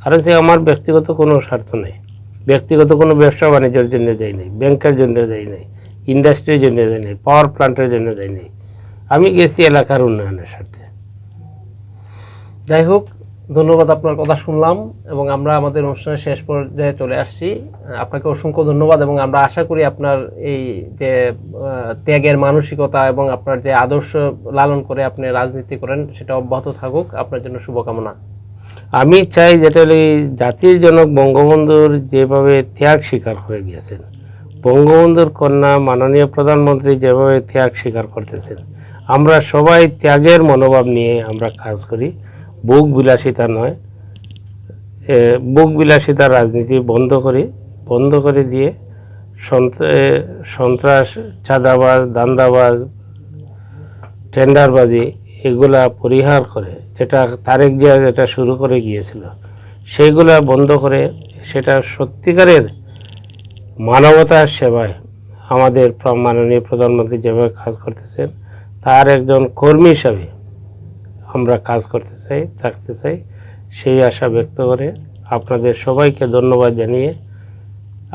কারণ সে আমার ব্যক্তিগত কোনো স্বার্থ নেই, ব্যক্তিগত কোনো ব্যবসা বাণিজ্যের জন্য যাই নাই, ব্যাংকের জন্য যাই নাই, ইন্ডাস্ট্রির জন্য যাই নাই, পাওয়ার প্ল্যান্টের জন্য যাই নাই, আমি গেছি এলাকার উন্নয়নের স্বার্থে। যাই হোক, ধন্যবাদ, আপনার কথা শুনলাম এবং আমরা আমাদের অনুষ্ঠানের শেষ পর্যায়ে চলে আসছি। আপনাকে অসংখ্য ধন্যবাদ, এবং আমরা আশা করি আপনার এই যে ত্যাগের মানসিকতা এবং আপনার যে আদর্শ লালন করে আপনি রাজনীতি করেন সেটা অব্যাহত থাকুক। আপনার জন্য শুভকামনা। আমি চাই যেটা জাতির জনক বঙ্গবন্ধুর যেভাবে ত্যাগ স্বীকার করে গিয়েছেন, বঙ্গবন্ধুর কন্যা মাননীয় প্রধানমন্ত্রী যেভাবে ত্যাগ স্বীকার করতেছেন, আমরা সবাই ত্যাগের মনোভাব নিয়ে আমরা কাজ করি। বুক বিলাসিতা নয়, বুক বিলাসিতার রাজনীতি বন্ধ করে দিয়ে সন্ত্রাস, চাঁদাবাজ, দান্দাবাজ, টেন্ডারবাজি এগুলা পরিহার করে, যেটা তারেক জিয়া যেটা শুরু করে গিয়েছিল সেইগুলা বন্ধ করে, সেটা সত্যিকারের মানবতার সেবায় আমাদের মাননীয় প্রধানমন্ত্রী যেভাবে কাজ করতেছেন, তার একজন কর্মী হিসাবে আমরা কাজ করতে চাই, থাকতে চাই, সেই আশা ব্যক্ত করে আপনাদের সবাইকে ধন্যবাদ জানিয়ে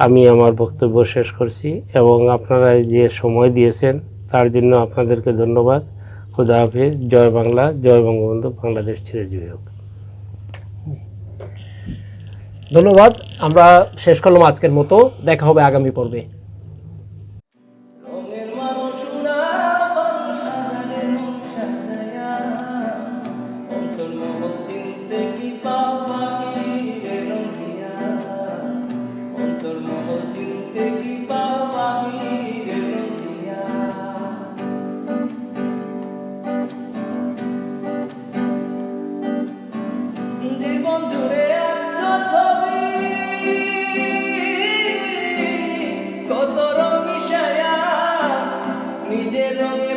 আমি আমার বক্তব্য শেষ করছি। এবং আপনারা যে সময় দিয়েছেন তার জন্য আপনাদেরকে ধন্যবাদ। খুদা হাফিজ। জয় বাংলা, জয় বঙ্গবন্ধু, বাংলাদেশ চিরজীবী হোক। ধন্যবাদ। আমরা শেষ করলাম আজকের মতো, দেখা হবে আগামী পর্বে। রঙের মানুষরা মানুষ হাজারে মন সাজায়া অন্তর্মহল চিনতে কি পাও জীবন জুড়ে আঁকছো ছবি, কত রং মিশায়া নিজের রঙে